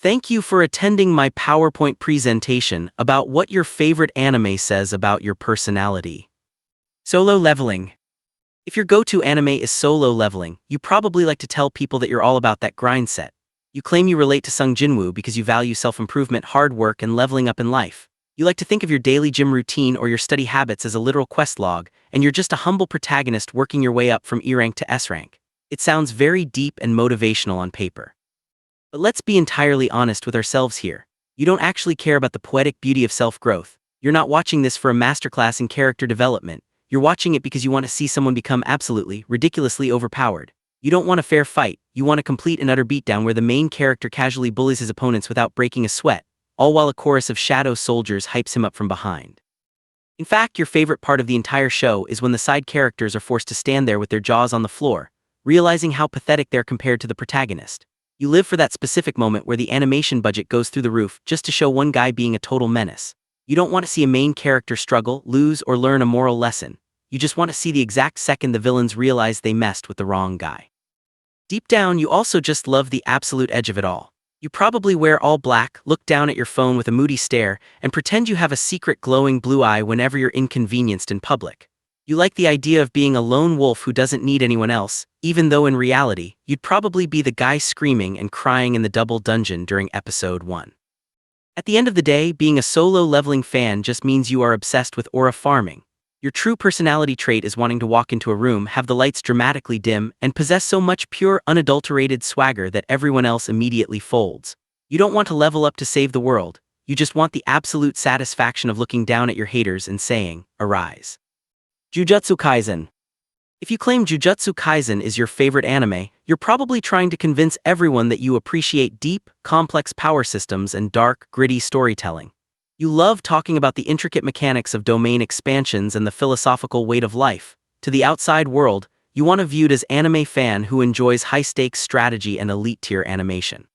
Thank you for attending my PowerPoint presentation about what your favorite anime says about your personality. Solo leveling. If your go-to anime is Solo Leveling, you probably like to tell people that you're all about that grind set. You claim you relate to Sung Jinwoo because you value self-improvement, hard work, and leveling up in life. You like to think of your daily gym routine or your study habits as a literal quest log, and you're just a humble protagonist working your way up from E rank to S rank. It sounds very deep and motivational on paper. But let's be entirely honest with ourselves here. You don't actually care about the poetic beauty of self-growth. You're not watching this for a masterclass in character development. You're watching it because you want to see someone become absolutely, ridiculously overpowered. You don't want a fair fight. You want a complete and utter beatdown where the main character casually bullies his opponents without breaking a sweat, all while a chorus of shadow soldiers hypes him up from behind. In fact, your favorite part of the entire show is when the side characters are forced to stand there with their jaws on the floor, realizing how pathetic they're compared to the protagonist. You live for that specific moment where the animation budget goes through the roof just to show one guy being a total menace. You don't want to see a main character struggle, lose, or learn a moral lesson. You just want to see the exact second the villains realize they messed with the wrong guy. Deep down, you also just love the absolute edge of it all. You probably wear all black, look down at your phone with a moody stare, and pretend you have a secret glowing blue eye whenever you're inconvenienced in public. You like the idea of being a lone wolf who doesn't need anyone else, even though in reality, you'd probably be the guy screaming and crying in the double dungeon during episode 1. At the end of the day, being a solo leveling fan just means you are obsessed with aura farming. Your true personality trait is wanting to walk into a room, have the lights dramatically dim, and possess so much pure, unadulterated swagger that everyone else immediately folds. You don't want to level up to save the world. You just want the absolute satisfaction of looking down at your haters and saying, "Arise." Jujutsu Kaisen. If you claim Jujutsu Kaisen is your favorite anime, you're probably trying to convince everyone that you appreciate deep, complex power systems and dark, gritty storytelling. You love talking about the intricate mechanics of domain expansions and the philosophical weight of life. To the outside world, you want to be viewed as anime fan who enjoys high-stakes strategy and elite-tier animation.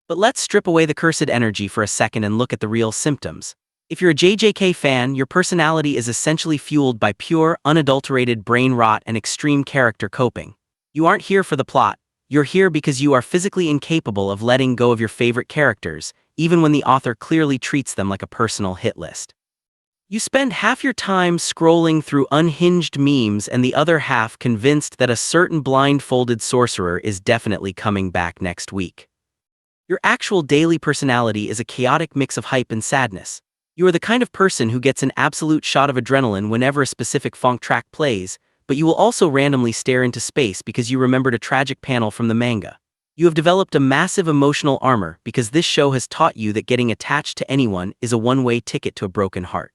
But let's strip away the cursed energy for a second and look at the real symptoms. If you're a JJK fan, your personality is essentially fueled by pure, unadulterated brain rot and extreme character coping. You aren't here for the plot. You're here because you are physically incapable of letting go of your favorite characters, even when the author clearly treats them like a personal hit list. You spend half your time scrolling through unhinged memes and the other half convinced that a certain blindfolded sorcerer is definitely coming back next week. Your actual daily personality is a chaotic mix of hype and sadness. You are the kind of person who gets an absolute shot of adrenaline whenever a specific funk track plays, but you will also randomly stare into space because you remembered a tragic panel from the manga. You have developed a massive emotional armor because this show has taught you that getting attached to anyone is a one-way ticket to a broken heart.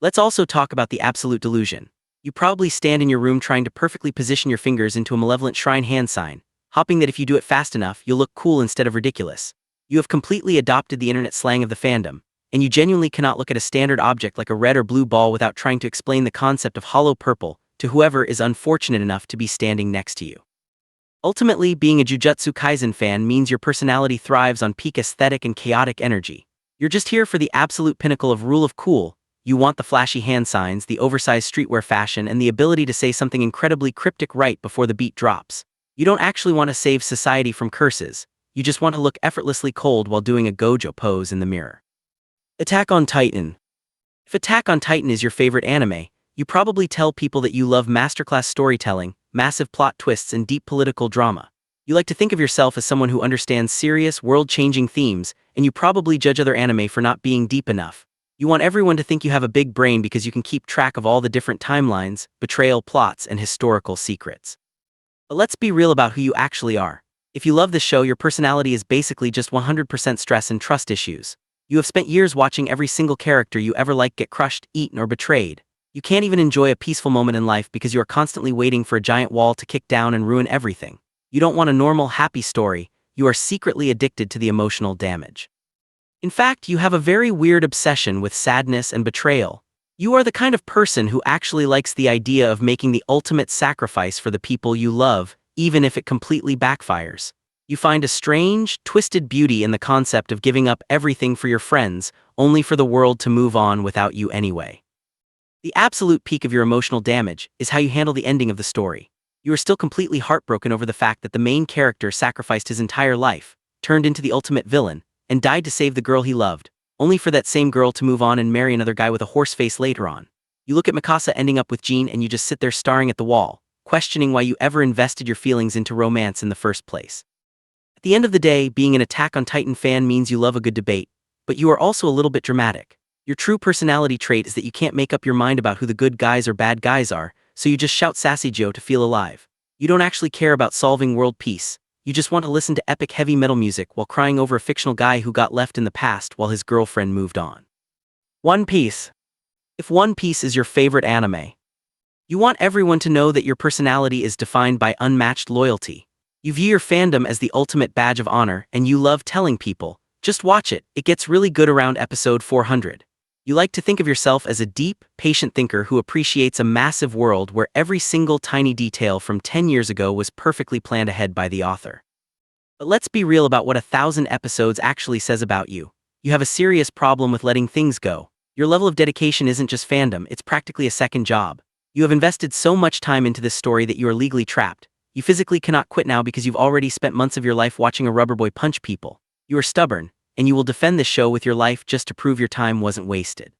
Let's also talk about the absolute delusion. You probably stand in your room trying to perfectly position your fingers into a malevolent shrine hand sign, hoping that if you do it fast enough, you'll look cool instead of ridiculous. You have completely adopted the internet slang of the fandom, and you genuinely cannot look at a standard object like a red or blue ball without trying to explain the concept of hollow purple to whoever is unfortunate enough to be standing next to you. Ultimately, being a Jujutsu Kaisen fan means your personality thrives on peak aesthetic and chaotic energy. You're just here for the absolute pinnacle of rule of cool. You want the flashy hand signs, the oversized streetwear fashion, and the ability to say something incredibly cryptic right before the beat drops. You don't actually want to save society from curses. You just want to look effortlessly cold while doing a Gojo pose in the mirror. Attack on Titan. If Attack on Titan is your favorite anime, you probably tell people that you love masterclass storytelling, massive plot twists, and deep political drama. You like to think of yourself as someone who understands serious, world-changing themes, and you probably judge other anime for not being deep enough. You want everyone to think you have a big brain because you can keep track of all the different timelines, betrayal plots, and historical secrets. But let's be real about who you actually are. If you love this show, your personality is basically just 100% stress and trust issues. You have spent years watching every single character you ever liked get crushed, eaten, or betrayed. You can't even enjoy a peaceful moment in life because you are constantly waiting for a giant wall to kick down and ruin everything. You don't want a normal, happy story. You are secretly addicted to the emotional damage. In fact, you have a very weird obsession with sadness and betrayal. You are the kind of person who actually likes the idea of making the ultimate sacrifice for the people you love, even if it completely backfires. You find a strange, twisted beauty in the concept of giving up everything for your friends, only for the world to move on without you anyway. The absolute peak of your emotional damage is how you handle the ending of the story. You are still completely heartbroken over the fact that the main character sacrificed his entire life, turned into the ultimate villain, and died to save the girl he loved, only for that same girl to move on and marry another guy with a horse face later on. You look at Mikasa ending up with Jean and you just sit there staring at the wall, questioning why you ever invested your feelings into romance in the first place. At the end of the day, being an Attack on Titan fan means you love a good debate, but you are also a little bit dramatic. Your true personality trait is that you can't make up your mind about who the good guys or bad guys are, so you just shout Sassy Joe to feel alive. You don't actually care about solving world peace. You just want to listen to epic heavy metal music while crying over a fictional guy who got left in the past while his girlfriend moved on. One Piece. If One Piece is your favorite anime, you want everyone to know that your personality is defined by unmatched loyalty. You view your fandom as the ultimate badge of honor, and you love telling people, just watch it, it gets really good around episode 400. You like to think of yourself as a deep, patient thinker who appreciates a massive world where every single tiny detail from 10 years ago was perfectly planned ahead by the author. But let's be real about what 1,000 episodes actually says about you. You have a serious problem with letting things go. Your level of dedication isn't just fandom, it's practically a second job. You have invested so much time into this story that you are legally trapped. You physically cannot quit now because you've already spent months of your life watching a rubber boy punch people. You are stubborn, and you will defend this show with your life just to prove your time wasn't wasted.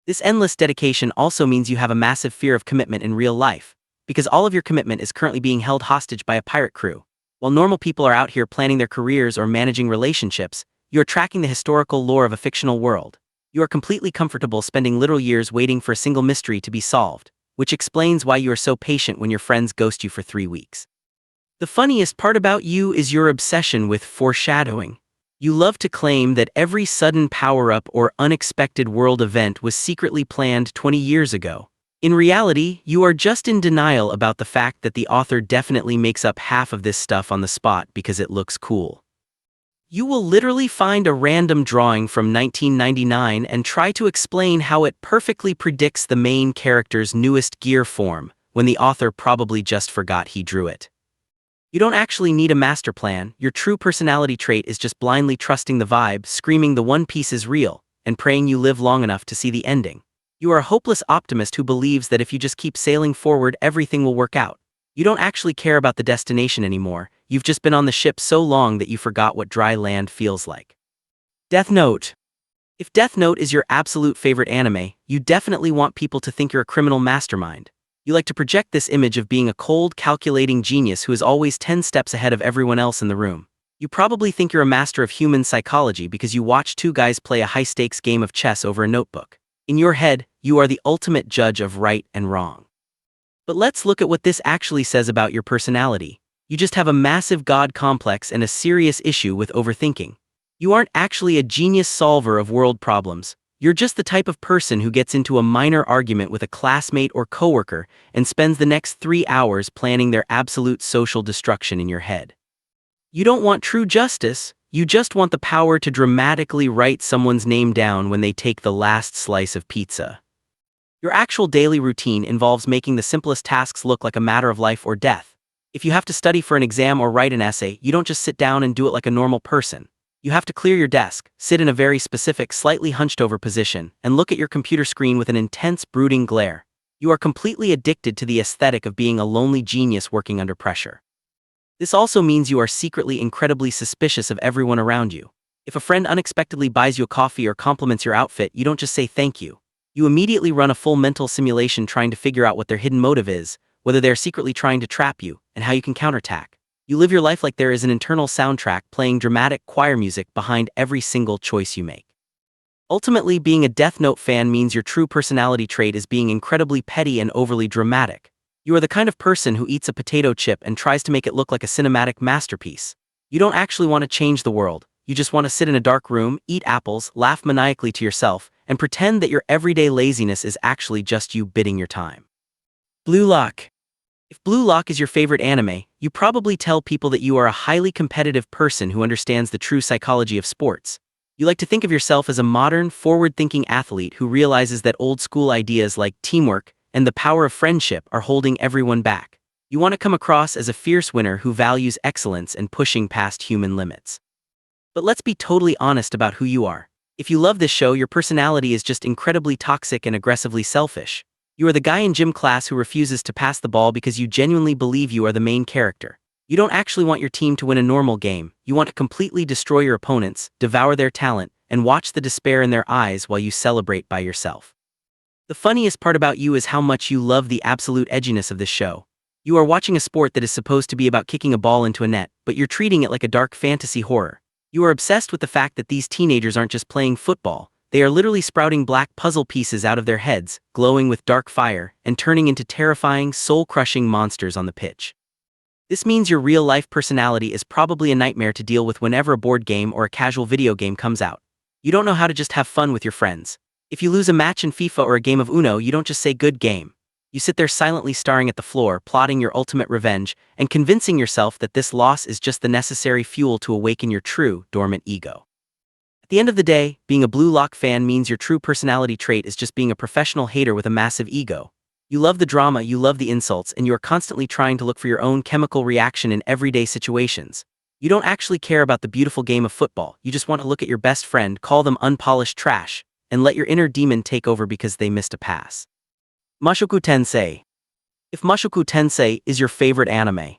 This endless dedication also means you have a massive fear of commitment in real life, because all of your commitment is currently being held hostage by a pirate crew. While normal people are out here planning their careers or managing relationships, you are tracking the historical lore of a fictional world. You are completely comfortable spending literal years waiting for a single mystery to be solved, which explains why you are so patient when your friends ghost you for 3 weeks. The funniest part about you is your obsession with foreshadowing. You love to claim that every sudden power-up or unexpected world event was secretly planned 20 years ago. In reality, you are just in denial about the fact that the author definitely makes up half of this stuff on the spot because it looks cool. You will literally find a random drawing from 1999 and try to explain how it perfectly predicts the main character's newest gear form, when the author probably just forgot he drew it. You don't actually need a master plan. Your true personality trait is just blindly trusting the vibe, screaming the One Piece is real, and praying you live long enough to see the ending. You are a hopeless optimist who believes that if you just keep sailing forward, everything will work out. You don't actually care about the destination anymore. You've just been on the ship so long that you forgot what dry land feels like. Death Note. If Death Note is your absolute favorite anime, you definitely want people to think you're a criminal mastermind. You like to project this image of being a cold, calculating genius who is always 10 steps ahead of everyone else in the room. You probably think you're a master of human psychology because you watch two guys play a high-stakes game of chess over a notebook. In your head, you are the ultimate judge of right and wrong. But let's look at what this actually says about your personality. You just have a massive god complex and a serious issue with overthinking. You aren't actually a genius solver of world problems. You're just the type of person who gets into a minor argument with a classmate or coworker and spends the next 3 hours planning their absolute social destruction in your head. You don't want true justice, you just want the power to dramatically write someone's name down when they take the last slice of pizza. Your actual daily routine involves making the simplest tasks look like a matter of life or death. If you have to study for an exam or write an essay, you don't just sit down and do it like a normal person. You have to clear your desk, sit in a very specific, slightly hunched-over position, and look at your computer screen with an intense, brooding glare. You are completely addicted to the aesthetic of being a lonely genius working under pressure. This also means you are secretly incredibly suspicious of everyone around you. If a friend unexpectedly buys you a coffee or compliments your outfit, you don't just say thank you. You immediately run a full mental simulation trying to figure out what their hidden motive is, whether they're secretly trying to trap you, and how you can counterattack. You live your life like there is an internal soundtrack playing dramatic choir music behind every single choice you make. Ultimately, being a Death Note fan means your true personality trait is being incredibly petty and overly dramatic. You are the kind of person who eats a potato chip and tries to make it look like a cinematic masterpiece. You don't actually want to change the world. You just want to sit in a dark room, eat apples, laugh maniacally to yourself, and pretend that your everyday laziness is actually just you biding your time. Blue Lock. If Blue Lock is your favorite anime, you probably tell people that you are a highly competitive person who understands the true psychology of sports. You like to think of yourself as a modern, forward-thinking athlete who realizes that old-school ideas like teamwork and the power of friendship are holding everyone back. You want to come across as a fierce winner who values excellence and pushing past human limits. But let's be totally honest about who you are. If you love this show, your personality is just incredibly toxic and aggressively selfish. You are the guy in gym class who refuses to pass the ball because you genuinely believe you are the main character. You don't actually want your team to win a normal game, you want to completely destroy your opponents, devour their talent, and watch the despair in their eyes while you celebrate by yourself. The funniest part about you is how much you love the absolute edginess of this show. You are watching a sport that is supposed to be about kicking a ball into a net, but you're treating it like a dark fantasy horror. You are obsessed with the fact that these teenagers aren't just playing football, they are literally sprouting black puzzle pieces out of their heads, glowing with dark fire, and turning into terrifying, soul-crushing monsters on the pitch. This means your real-life personality is probably a nightmare to deal with whenever a board game or a casual video game comes out. You don't know how to just have fun with your friends. If you lose a match in FIFA or a game of Uno, you don't just say good game. You sit there silently staring at the floor, plotting your ultimate revenge, and convincing yourself that this loss is just the necessary fuel to awaken your true, dormant ego. At the end of the day, being a Blue Lock fan means your true personality trait is just being a professional hater with a massive ego. You love the drama, you love the insults, and you are constantly trying to look for your own chemical reaction in everyday situations. You don't actually care about the beautiful game of football, you just want to look at your best friend, call them unpolished trash, and let your inner demon take over because they missed a pass. Mushoku Tensei. If Mushoku Tensei is your favorite anime,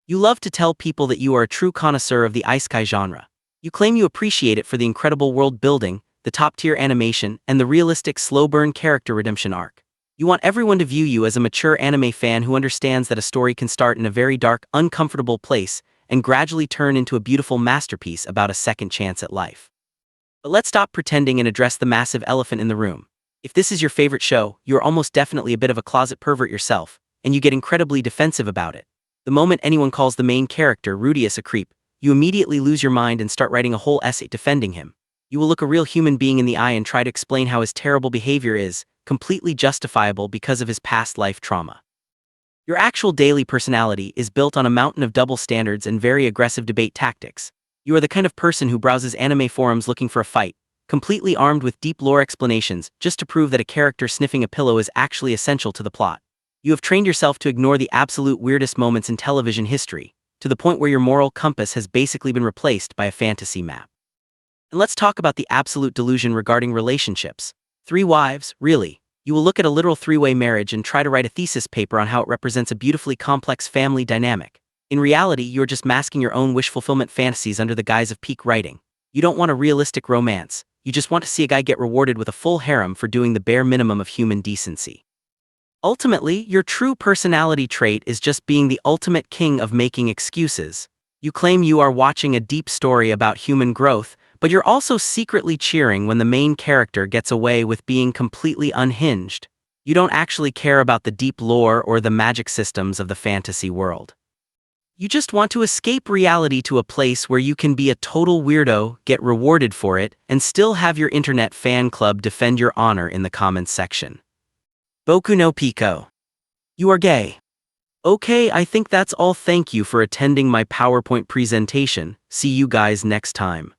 you love to tell people that you are a true connoisseur of the isekai genre. You claim you appreciate it for the incredible world building, the top-tier animation, and the realistic slow-burn character redemption arc. You want everyone to view you as a mature anime fan who understands that a story can start in a very dark, uncomfortable place and gradually turn into a beautiful masterpiece about a second chance at life. But let's stop pretending and address the massive elephant in the room. If this is your favorite show, you're almost definitely a bit of a closet pervert yourself, and you get incredibly defensive about it. The moment anyone calls the main character, Rudius, a creep, you immediately lose your mind and start writing a whole essay defending him. You will look a real human being in the eye and try to explain how his terrible behavior is completely justifiable because of his past life trauma. Your actual daily personality is built on a mountain of double standards and very aggressive debate tactics. You are the kind of person who browses anime forums looking for a fight, completely armed with deep lore explanations just to prove that a character sniffing a pillow is actually essential to the plot. You have trained yourself to ignore the absolute weirdest moments in television history, to the point where your moral compass has basically been replaced by a fantasy map. And let's talk about the absolute delusion regarding relationships. 3 wives, really? You will look at a literal 3-way marriage and try to write a thesis paper on how it represents a beautifully complex family dynamic. In reality, you're just masking your own wish fulfillment fantasies under the guise of peak writing. You don't want a realistic romance, you just want to see a guy get rewarded with a full harem for doing the bare minimum of human decency. Ultimately, your true personality trait is just being the ultimate king of making excuses. You claim you are watching a deep story about human growth, but you're also secretly cheering when the main character gets away with being completely unhinged. You don't actually care about the deep lore or the magic systems of the fantasy world. You just want to escape reality to a place where you can be a total weirdo, get rewarded for it, and still have your internet fan club defend your honor in the comments section. Boku no Pico. You are gay. Okay, I think that's all. Thank you for attending my PowerPoint presentation. See you guys next time.